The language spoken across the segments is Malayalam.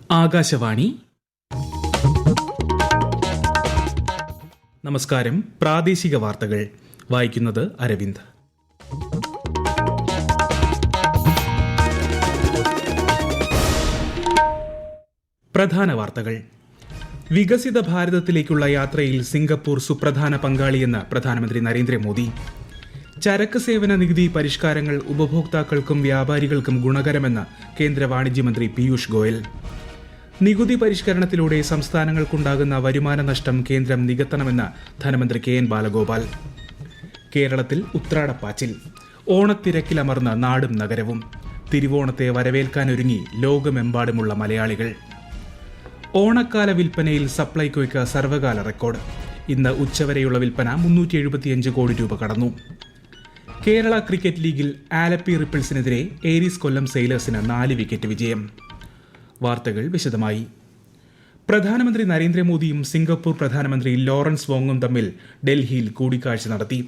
ആകാശവാണി. നമസ്കാരം. പ്രാദേശിക വാർത്തകൾ വായിക്കുന്നത് അരവിന്ദ്. പ്രധാന വാർത്തകൾ. വികസിത ഭാരതത്തിലേക്കുള്ള യാത്രയിൽ സിംഗപ്പൂർ സുപ്രധാന പങ്കാളിയെന്ന് പ്രധാനമന്ത്രി നരേന്ദ്രമോദി. ചരക്ക് സേവന നികുതി പരിഷ്കാരങ്ങൾ ഉപഭോക്താക്കൾക്കും വ്യാപാരികൾക്കും ഗുണകരമെന്ന് കേന്ദ്ര വാണിജ്യമന്ത്രി പീയൂഷ് ഗോയൽ. നികുതി പരിഷ്കരണത്തിലൂടെ സംസ്ഥാനങ്ങൾക്കുണ്ടാകുന്ന വരുമാന നഷ്ടം കേന്ദ്രം നികത്തണമെന്ന് ധനമന്ത്രി കെ എൻ ബാലഗോപാൽ. കേരളത്തിൽ ഉത്രാടപ്പാച്ചിൽ. ഓണത്തിരക്കിലമർന്ന നാടും നഗരവും. തിരുവോണത്തെ വരവേൽക്കാനൊരുങ്ങി ലോകമെമ്പാടുമുള്ള മലയാളികൾ. ഓണക്കാല വിൽപ്പനയിൽ സപ്ലൈകോയ്ക്ക് സർവകാല റെക്കോർഡ്. ഇന്ന് ഉച്ചവരെയുള്ള വിൽപ്പന 375 കോടി രൂപ കടന്നു. കേരള ക്രിക്കറ്റ് ലീഗിൽ ആലപ്പി റിപ്പിൾസിനെതിരെ ഏരീസ് കൊല്ലം സെയിലേഴ്സിന് 4 വിക്കറ്റ് വിജയം. വാർത്തകൾ വിശദമായി. പ്രധാനമന്ത്രി നരേന്ദ്രമോദിയും സിംഗപ്പൂർ പ്രധാനമന്ത്രി ലോറൻസ് വോങ്ങും തമ്മിൽ ഡൽഹിയിൽ കൂടിക്കാഴ്ച നടത്തി.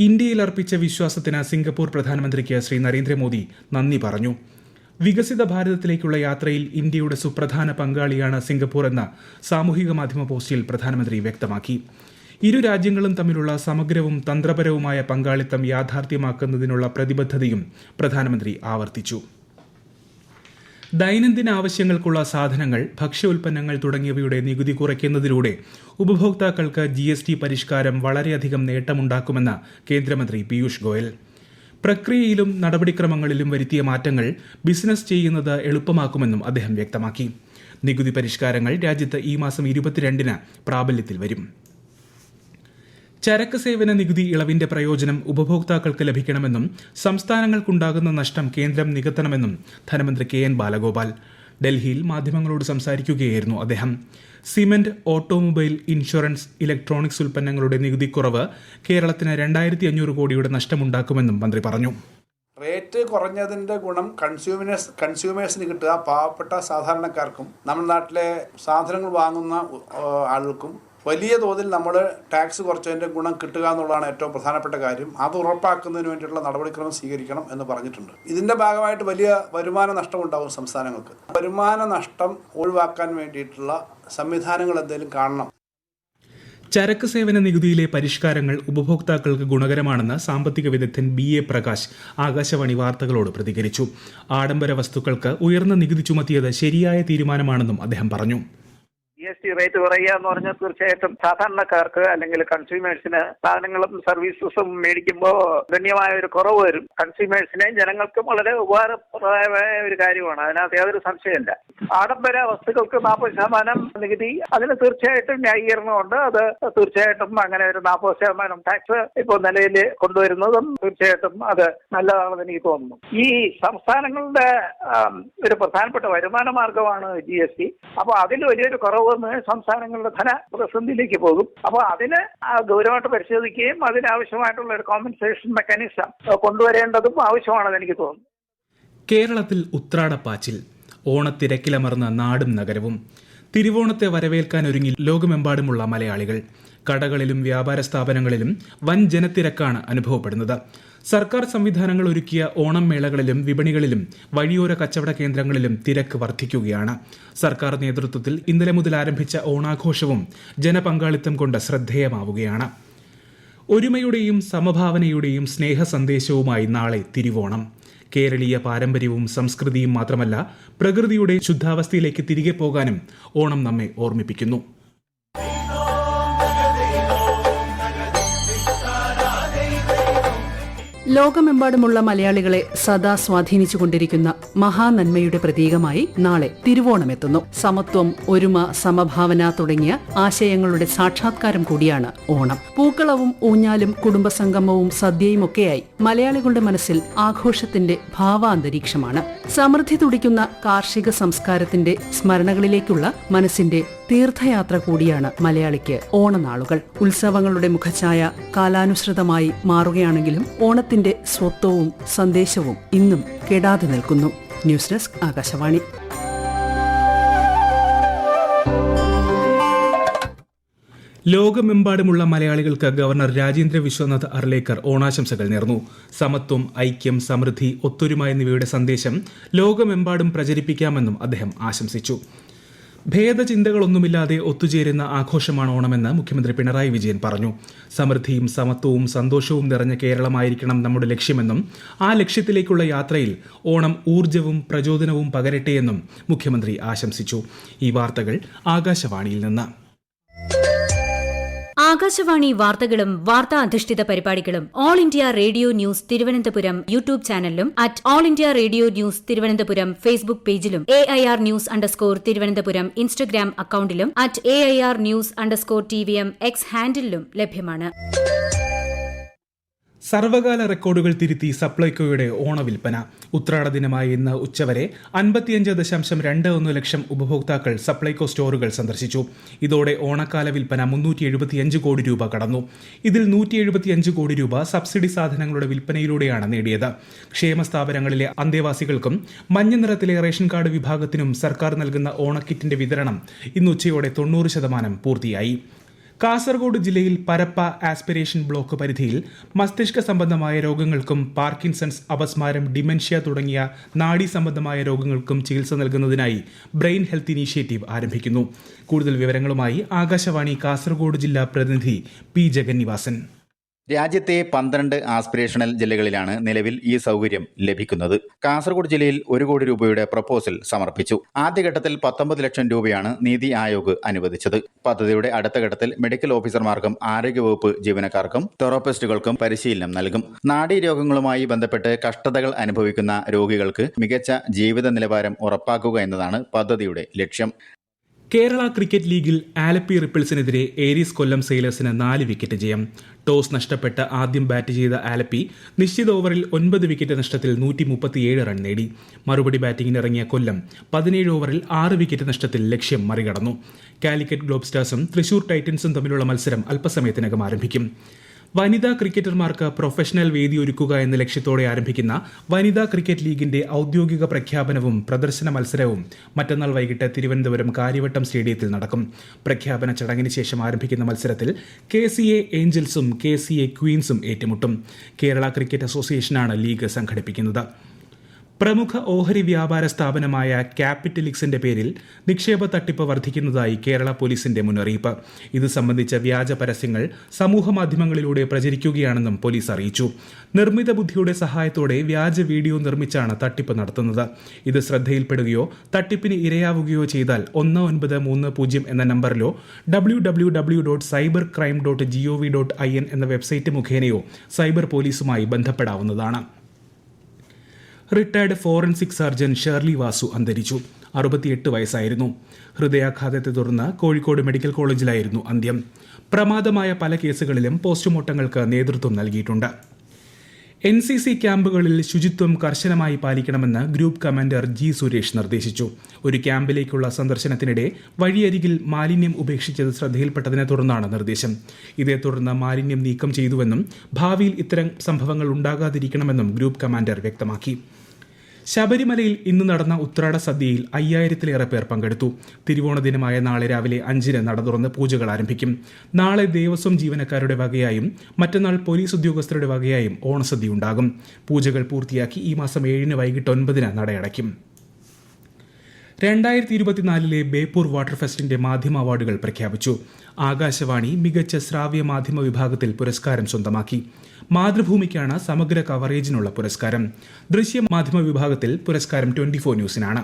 ഇന്ത്യയിൽ അർപ്പിച്ച വിശ്വാസത്തിന് സിംഗപ്പൂർ പ്രധാനമന്ത്രിക്ക് ശ്രീ നരേന്ദ്രമോദി നന്ദി പറഞ്ഞു. വികസിത ഭാരതത്തിലേക്കുള്ള യാത്രയിൽ ഇന്ത്യയുടെ സുപ്രധാന പങ്കാളിയാണ് സിംഗപ്പൂർ എന്ന സാമൂഹിക മാധ്യമ പോസ്റ്റിൽ പ്രധാനമന്ത്രി വ്യക്തമാക്കി. ഇരു രാജ്യങ്ങളും തമ്മിലുള്ള സമഗ്രവും തന്ത്രപരവുമായ പങ്കാളിത്തം യാഥാർത്ഥ്യമാക്കുന്നതിനുള്ള പ്രതിബദ്ധതയും പ്രധാനമന്ത്രി ആവർത്തിച്ചു. ദൈനംദിന ആവശ്യങ്ങൾക്കുള്ള സാധനങ്ങൾ, ഭക്ഷ്യോൽപ്പന്നങ്ങൾ തുടങ്ങിയവയുടെ നികുതി കുറയ്ക്കുന്നതിലൂടെ ഉപഭോക്താക്കൾക്ക് GST പരിഷ്കാരം വളരെയധികം നേട്ടമുണ്ടാക്കുമെന്ന് കേന്ദ്രമന്ത്രി പീയൂഷ് ഗോയൽ. പ്രക്രിയയിലും നടപടിക്രമങ്ങളിലും വരുത്തിയ മാറ്റങ്ങൾ ബിസിനസ് ചെയ്യുന്നത് എളുപ്പമാക്കുമെന്നും അദ്ദേഹം വ്യക്തമാക്കി. നികുതി പരിഷ്കാരങ്ങൾ രാജ്യത്ത് ഈ മാസം 22-ന് പ്രാബല്യത്തിൽ വരും. ചരക്ക് സേവന നികുതി ഇളവിന്റെ പ്രയോജനം ഉപഭോക്താക്കൾക്ക് ലഭിക്കണമെന്നും സംസ്ഥാനങ്ങൾക്കുണ്ടാകുന്ന നഷ്ടം കേന്ദ്രം നികത്തണമെന്നും ധനമന്ത്രി കെ എൻ ബാലഗോപാൽ. ഡൽഹിയിൽ മാധ്യമങ്ങളോട് സംസാരിക്കുകയായിരുന്നു അദ്ദേഹം. സിമന്റ്, ഓട്ടോമൊബൈൽ, ഇൻഷുറൻസ്, ഇലക്ട്രോണിക്സ് ഉൽപ്പന്നങ്ങളുടെ നികുതി കുറവ് കേരളത്തിന് 2500 കോടിയുടെ നഷ്ടമുണ്ടാക്കുമെന്നും മന്ത്രി പറഞ്ഞു. റേറ്റ് കുറഞ്ഞതിൻ്റെ ഗുണം കൺസ്യൂമേഴ്സിന് കിട്ടുക പാവപ്പെട്ട സാധാരണക്കാർക്കും നമ്മുടെ നാട്ടിലെ സാധനങ്ങൾ വാങ്ങുന്ന ആളുകൾക്കും വലിയ തോതിൽ നമ്മൾ ടാക്സ് കുറച്ചതിൻ്റെ ഗുണം കിട്ടുക എന്നുള്ളതാണ് ഏറ്റവും പ്രധാനപ്പെട്ട കാര്യം. അത് ഉറപ്പാക്കുന്നതിന് വേണ്ടിയിട്ടുള്ള നടപടിക്രമം സ്വീകരിക്കണം എന്ന് പറഞ്ഞിട്ടുണ്ട്. ഇതിൻ്റെ ഭാഗമായിട്ട് വലിയ വരുമാന നഷ്ടം ഉണ്ടാകും സംസ്ഥാനങ്ങൾക്ക്. വരുമാന നഷ്ടം ഒഴിവാക്കാൻ വേണ്ടിയിട്ടുള്ള സംവിധാനങ്ങൾ എന്തെങ്കിലും കാണണം. ചരക്ക് സേവന നികുതിയിലെ പരിഷ്കാരങ്ങൾ ഉപഭോക്താക്കൾക്ക് ഗുണകരമാണെന്ന് സാമ്പത്തിക വിദഗ്ധൻ BA പ്രകാശ് ആകാശവാണി വാർത്തകളോട് പ്രതികരിച്ചു. ആഡംബര വസ്തുക്കൾക്ക് ഉയർന്ന നികുതി ചുമത്തിയത് ശരിയായ തീരുമാനമാണെന്നും അദ്ദേഹം പറഞ്ഞു. GST റേറ്റ് കുറയുക എന്ന് പറഞ്ഞാൽ തീർച്ചയായിട്ടും സാധാരണക്കാർക്ക് അല്ലെങ്കിൽ കൺസ്യൂമേഴ്സിന് സാധനങ്ങളും സർവീസസും മേടിക്കുമ്പോൾ ഗണ്യമായ ഒരു കുറവ് വരും. കൺസ്യൂമേഴ്സിനെ ജനങ്ങൾക്കും വളരെ ഉപകാരപ്രദമായ ഒരു കാര്യമാണ്. അതിനകത്ത് യാതൊരു സംശയമില്ല. ആഡംബര വസ്തുക്കൾക്ക് 40% നികുതി, അതിന് തീർച്ചയായിട്ടും ന്യായീകരണമുണ്ട്. അത് തീർച്ചയായിട്ടും അങ്ങനെ ഒരു 40% ടാക്സ് ഇപ്പോൾ നിലയിൽ കൊണ്ടുവരുന്നതും തീർച്ചയായിട്ടും അത് നല്ലതാണെന്ന് എനിക്ക് തോന്നുന്നു. ഈ സംസ്ഥാനങ്ങളുടെ ഒരു പ്രധാനപ്പെട്ട വരുമാന മാർഗമാണ് GST. അപ്പോൾ അതിൽ വലിയൊരു കുറവ് സംസ്ഥാനങ്ങളുടെ ധനപ്രതിസന്ധിയിലേക്ക് പോകും. അപ്പോൾ അതിന് ഗൗരവമായിട്ട് പരിശോധിക്കുകയും അതിനാവശ്യമായിട്ടുള്ള ഒരു കോമ്പൻസേഷൻ മെക്കാനിസം കൊണ്ടുവരേണ്ടതും ആവശ്യമാണെന്ന് എനിക്ക് തോന്നുന്നു. കേരളത്തിൽ ഉത്രാടപ്പാച്ചിൽ. ഓണത്തിരക്കിലമർന്ന നാടും നഗരവും. തിരുവോണത്തെ വരവേൽക്കാനൊരുങ്ങി ലോകമെമ്പാടുമുള്ള മലയാളികൾ. കടകളിലും വ്യാപാര സ്ഥാപനങ്ങളിലും വൻ ജനത്തിരക്കാണ് അനുഭവപ്പെടുന്നത്. സർക്കാർ സംവിധാനങ്ങൾ ഒരുക്കിയ ഓണം മേളകളിലും വിപണികളിലും വഴിയോര കച്ചവട കേന്ദ്രങ്ങളിലും തിരക്ക് വർദ്ധിക്കുകയാണ്. സർക്കാർ നേതൃത്വത്തിൽ ഇന്നലെ മുതൽ ആരംഭിച്ച ഓണാഘോഷവും ജനപങ്കാളിത്തം കൊണ്ട് ശ്രദ്ധേയമാവുകയാണ്. ഒരുമയുടെയും സമഭാവനയുടെയും സ്നേഹ സന്ദേശവുമായി നാളെ തിരുവോണം. കേരളീയ പാരമ്പര്യവും സംസ്കൃതിയും മാത്രമല്ല, പ്രകൃതിയുടെ ശുദ്ധാവസ്ഥയിലേക്ക് തിരികെ പോകാനും ഓണം നമ്മെ ഓർമ്മിപ്പിക്കുന്നു. ലോകമെമ്പാടുമുള്ള മലയാളികളെ സദാ സ്വാധീനിച്ചുകൊണ്ടിരിക്കുന്ന മഹാനന്മയുടെ പ്രതീകമായി നാളെ തിരുവോണമെത്തുന്നു. സമത്വം, ഒരുമ, സമഭാവന തുടങ്ങിയ ആശയങ്ങളുടെ സാക്ഷാത്കാരം കൂടിയാണ് ഓണം. പൂക്കളവും ഊഞ്ഞാലും കുടുംബസംഗമവും സദ്യയുമൊക്കെയായി മലയാളികളുടെ മനസ്സിൽ ആഘോഷത്തിന്റെ ഭാവാന്തരീക്ഷമാണ്. സമൃദ്ധി തുടിക്കുന്ന കാർഷിക സംസ്കാരത്തിന്റെ സ്മരണകളിലേക്കുള്ള മനസ്സിന്റെ തീർത്ഥയാത്ര കൂടിയാണ് മലയാളിക്ക് ഓണനാളുകൾ. ഉത്സവങ്ങളുടെ മുഖഛായ കാലാനുസൃതമായി മാറുകയാണെങ്കിലും ഓണത്തിന്റെ സ്വത്വവും സന്ദേശവും ഇന്നും കെടാതെ നിൽക്കുന്നു. News desk, Akashvani. ലോകമെമ്പാടുമുള്ള മലയാളികൾക്ക് ഗവർണർ രാജേന്ദ്ര വിശ്വനാഥ് അർലേക്കർ ഓണാശംസകൾ നേർന്നു. സമത്വം, ഐക്യം, സമൃദ്ധി, ഒത്തൊരുമ എന്നിവയുടെ സന്ദേശം ലോകമെമ്പാടും പ്രചരിപ്പിക്കാമെന്നും അദ്ദേഹം ആശംസിച്ചു. ഭേദചിന്തകളൊന്നുമില്ലാതെ ഒത്തുചേരുന്ന ആഘോഷമാണ് ഓണമെന്ന് മുഖ്യമന്ത്രി പിണറായി വിജയൻ പറഞ്ഞു. സമൃദ്ധിയും സമത്വവും സന്തോഷവും നിറഞ്ഞ കേരളമായിരിക്കണം നമ്മുടെ ലക്ഷ്യമെന്നും ആ ലക്ഷ്യത്തിലേക്കുള്ള യാത്രയിൽ ഓണം ഊർജ്ജവും പ്രചോദനവും പകരട്ടെയെന്നും മുഖ്യമന്ത്രി ആശംസിച്ചു. ഈ വാർത്തകൾ ആകാശവാണിയിൽ നിന്ന്. ആകാശവാണി വാർത്തകളും വാർത്താ അധിഷ്ഠിത പരിപാടികളും All India Radio News Thiruvananthapuram YouTube ചാനലിലും All India Radio News Thiruvananthapuram Facebook പേജിലും AIR News തിരുവനന്തപുരം ഇൻസ്റ്റഗ്രാം അക്കൌണ്ടിലും AIR News TVM X ഹാൻഡിലും ലഭ്യമാണ്. സർവകാല റെക്കോർഡുകൾ തിരുത്തി സപ്ലൈകോയുടെ ഓണവിൽപ്പന. ഉത്രാട ദിനമായ ഇന്ന് ഉച്ചവരെ 55.21 ലക്ഷം ഉപഭോക്താക്കൾ സപ്ലൈകോ സ്റ്റോറുകൾ സന്ദർശിച്ചു. ഇതോടെ ഓണക്കാല വിൽപ്പന 375 കോടി രൂപ കടന്നു. ഇതിൽ 175 കോടി രൂപ സബ്സിഡി സാധനങ്ങളുടെ വിൽപ്പനയിലൂടെയാണ് നേടിയത്. ക്ഷേമ സ്ഥാപനങ്ങളിലെ അന്തേവാസികൾക്കും മഞ്ഞ നിറത്തിലെ റേഷൻ കാർഡ് വിഭാഗത്തിനും സർക്കാർ നൽകുന്ന ഓണക്കിറ്റിന്റെ വിതരണം ഇന്ന് ഉച്ചയോടെ 90% പൂർത്തിയായി. കാസർഗോഡ് ജില്ലയിൽ പരപ്പ ആസ്പിരേഷൻ ബ്ലോക്ക് പരിധിയിൽ മസ്തിഷ്ക സംബന്ധമായ രോഗങ്ങൾക്കും പാർക്കിൻസൺസ്, അപസ്മാരം, ഡിമെൻഷ്യ തുടങ്ങിയ നാഡീ സംബന്ധമായ രോഗങ്ങൾക്കും ചികിത്സ നൽകുന്നതിനായി ബ്രെയിൻ ഹെൽത്ത് ഇനീഷ്യേറ്റീവ് ആരംഭിക്കുന്നു. കൂടുതൽ വിവരങ്ങളുമായി ആകാശവാണി കാസർഗോഡ് ജില്ലാ പ്രതിനിധി P. ജഗന്നിവാസൻ. രാജ്യത്തെ 12 ആസ്പിരേഷണൽ ജില്ലകളിലാണ് നിലവിൽ ഈ സൗകര്യം ലഭിക്കുന്നത്. കാസർഗോഡ് ജില്ലയിൽ 1 കോടി രൂപയുടെ പ്രപ്പോസൽ സമർപ്പിച്ചു. ആദ്യഘട്ടത്തിൽ 19 ലക്ഷം രൂപയാണ് നീതി ആയോഗ് അനുവദിച്ചത്. പദ്ധതിയുടെ അടുത്ത ഘട്ടത്തിൽ മെഡിക്കൽ ഓഫീസർമാർക്കും ആരോഗ്യവകുപ്പ് ജീവനക്കാർക്കും തെറാപ്പിസ്റ്റുകൾക്കും പരിശീലനം നൽകും. നാഡീരോഗങ്ങളുമായി ബന്ധപ്പെട്ട് കഷ്ടതകൾ അനുഭവിക്കുന്ന രോഗികൾക്ക് മികച്ച ജീവിത നിലവാരം ഉറപ്പാക്കുക എന്നതാണ് പദ്ധതിയുടെ ലക്ഷ്യം. കേരള ക്രിക്കറ്റ് ലീഗിൽ ആലപ്പി റിപ്പിൾസിനെതിരെ ഏരീസ് കൊല്ലം സെയിലേഴ്സിന് 4 വിക്കറ്റ് ജയം. ടോസ് നഷ്ടപ്പെട്ട് ആദ്യം ബാറ്റ് ചെയ്ത ആലപ്പി നിശ്ചിത ഓവറിൽ 9 വിക്കറ്റ് നഷ്ടത്തിൽ 137 റൺ നേടി. മറുപടി ബാറ്റിംഗിനിറങ്ങിയ കൊല്ലം 17 ഓവറിൽ 6 വിക്കറ്റ് നഷ്ടത്തിൽ ലക്ഷ്യം മറികടന്നു. കാലിക്കറ്റ് ഗ്ലോബ് സ്റ്റാർസും തൃശൂർ ടൈറ്റൻസും തമ്മിലുള്ള മത്സരം അല്പസമയത്തിനകം ആരംഭിക്കും. വനിതാ ക്രിക്കറ്റർമാർക്ക് പ്രൊഫഷണൽ വേദി ഒരുക്കുക എന്ന ലക്ഷ്യത്തോടെ ആരംഭിക്കുന്ന വനിതാ ക്രിക്കറ്റ് ലീഗിന്റെ ഔദ്യോഗിക പ്രഖ്യാപനവും പ്രദർശന മത്സരവും മറ്റന്നാൾ വൈകിട്ട് തിരുവനന്തപുരം കാര്യവട്ടം സ്റ്റേഡിയത്തിൽ നടക്കും. പ്രഖ്യാപന ചടങ്ങിന് ശേഷം ആരംഭിക്കുന്ന മത്സരത്തിൽ KCA ഏഞ്ചൽസും KCA ക്വീൻസും ഏറ്റുമുട്ടും. കേരള ക്രിക്കറ്റ് അസോസിയേഷനാണ് ലീഗ് സംഘടിപ്പിക്കുന്നത്. പ്രമുഖ ഓഹരി വ്യാപാര സ്ഥാപനമായ ക്യാപിറ്റലിക്സിന്റെ പേരിൽ നിക്ഷേപ തട്ടിപ്പ് വർദ്ധിക്കുന്നതായി കേരള പോലീസിന്റെ മുന്നറിയിപ്പ്. ഇത് സംബന്ധിച്ച വ്യാജ പരസ്യങ്ങൾ സമൂഹമാധ്യമങ്ങളിലൂടെ പ്രചരിക്കുകയാണെന്നും പോലീസ് അറിയിച്ചു. നിർമ്മിത ബുദ്ധിയുടെ സഹായത്തോടെ വ്യാജ വീഡിയോ നിർമ്മിച്ചാണ് തട്ടിപ്പ് നടത്തുന്നത്. ഇത് ശ്രദ്ധയിൽപ്പെടുകയോ തട്ടിപ്പിന് ഇരയാവുകയോ ചെയ്താൽ 1930 എന്ന നമ്പറിലോ www.cybercrime.gov.in എന്ന വെബ്സൈറ്റ് മുഖേനയോ സൈബർ പോലീസുമായി ബന്ധപ്പെടാവുന്നതാണ്. Retired forensic surgeon Shirley Vasu അന്തരിച്ചു. 68 വയസ്സായിരുന്നു. ഹൃദയാഘാതത്തെ തുടർന്ന് കോഴിക്കോട് മെഡിക്കൽ കോളേജിലായിരുന്നു അന്ത്യം. പ്രമാദമായ പല കേസുകളിലും പോസ്റ്റ്മോർട്ടങ്ങൾക്ക് നേതൃത്വം നൽകിയിട്ടുണ്ട്. NCC ക്യാമ്പുകളിൽ ശുചിത്വം കർശനമായി പാലിക്കണമെന്ന് ഗ്രൂപ്പ് കമാൻഡർ G. സുരേഷ് നിർദ്ദേശിച്ചു. ഒരു ക്യാമ്പിലേക്കുള്ള സന്ദർശനത്തിനിടെ വഴിയരികിൽ മാലിന്യം ഉപേക്ഷിച്ചത് ശ്രദ്ധയിൽപ്പെട്ടതിനെ തുടർന്നാണ് നിർദ്ദേശം. ഇതേ തുടർന്ന് മാലിന്യം നീക്കം ചെയ്തുവെന്നും ഭാവിയിൽ ഇത്തരം സംഭവങ്ങൾ ഉണ്ടാകാതിരിക്കണമെന്നും ഗ്രൂപ്പ് കമാൻഡർ വ്യക്തമാക്കി. ശബരിമലയിൽ ഇന്ന് നടന്ന ഉത്രാട സദ്യയിൽ 5000-ലേറെ പേർ പങ്കെടുത്തു. തിരുവോണ ദിനമായ നാളെ രാവിലെ 5-ന് നട തുറന്ന് പൂജകൾ ആരംഭിക്കും. നാളെ ദേവസ്വം ജീവനക്കാരുടെ വകയായും മറ്റന്നാൾ പോലീസ് ഉദ്യോഗസ്ഥരുടെ വകയായും ഓണസദ്യ ഉണ്ടാകും. പൂജകൾ പൂർത്തിയാക്കി ഈ മാസം 7-ന് വൈകിട്ട് 9-ന് നടയടയ്ക്കും. 2024 ബേപ്പൂർ വാട്ടർ ഫെസ്റ്റിന്റെ മാധ്യമ അവാർഡുകൾ പ്രഖ്യാപിച്ചു. ആകാശവാണി മികച്ച ശ്രാവ്യ മാധ്യമ വിഭാഗത്തിൽ പുരസ്കാരം സ്വന്തമാക്കി. മാതൃഭൂമിക്കാണ് സമഗ്ര കവറേജിനുള്ള പുരസ്കാരം. ദൃശ്യ മാധ്യമ വിഭാഗത്തിൽ പുരസ്കാരം 24 ന്യൂസിനാണ്.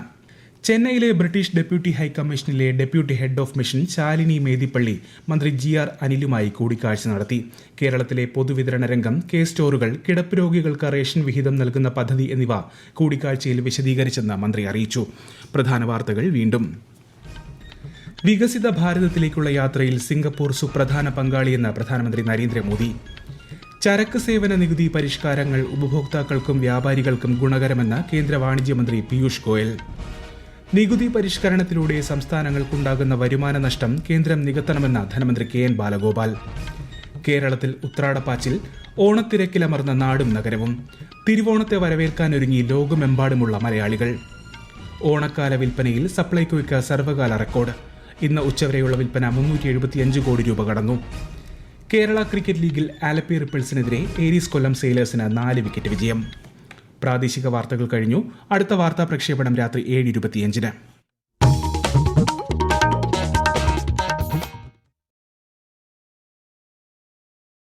ചെന്നൈയിലെ ബ്രിട്ടീഷ് ഡെപ്യൂട്ടി ഹൈക്കമ്മീഷനിലെ deputy head of mission Shalini Medipalli മന്ത്രി GR അനിലുമായി കൂടിക്കാഴ്ച നടത്തി. കേരളത്തിലെ പൊതുവിതരണ രംഗം, സ്റ്റോറുകൾ, കിടപ്പ് രോഗികൾക്ക് റേഷൻ വിഹിതം നൽകുന്ന പദ്ധതി എന്നിവ കൂടിക്കാഴ്ചയിൽ വിശദീകരിച്ചെന്ന് മന്ത്രി അറിയിച്ചു. പ്രധാന വാർത്തകൾ വീണ്ടും. വികസിത ഭാരതത്തിലേക്കുള്ള യാത്രയിൽ സിംഗപ്പൂർ സുപ്രധാന പങ്കാളിയെന്ന് പ്രധാനമന്ത്രി നരേന്ദ്രമോദി. ചരക്ക് സേവന നികുതി പരിഷ്കാരങ്ങൾ ഉപഭോക്താക്കൾക്കും വ്യാപാരികൾക്കും ഗുണകരമെന്ന് കേന്ദ്ര വാണിജ്യമന്ത്രി പീയൂഷ് ഗോയൽ. നികുതി പരിഷ്കരണത്തിലൂടെ സംസ്ഥാനങ്ങൾക്കുണ്ടാകുന്ന വരുമാന നഷ്ടം കേന്ദ്രം നികത്തണമെന്ന് ധനമന്ത്രി KN ബാലഗോപാൽ. കേരളത്തിൽ ഉത്രാടപ്പാച്ചിൽ, ഓണത്തിരക്കിലമർന്ന നാടും നഗരവും. തിരുവോണത്തെ വരവേൽക്കാനൊരുങ്ങി ലോകമെമ്പാടുമുള്ള മലയാളികൾ. ഓണക്കാല വിൽപ്പനയിൽ സപ്ലൈകോയ്ക്ക് സർവകാല റെക്കോർഡ്. ഇന്ന് ഉച്ചവരെയുള്ള വിൽപ്പന 375 കോടി രൂപ കടന്നു. കേരള ക്രിക്കറ്റ് ലീഗിൽ ആലപ്പി റിപ്പിൾസിനെതിരെ ഏരീസ് കൊല്ലം സെയിലേഴ്സിന് 4 വിക്കറ്റ് വിജയം. പ്രാദേശിക വാർത്തകൾ കഴിഞ്ഞു. അടുത്ത വാർത്താ പ്രക്ഷേപണം രാത്രി 7:25-ന്.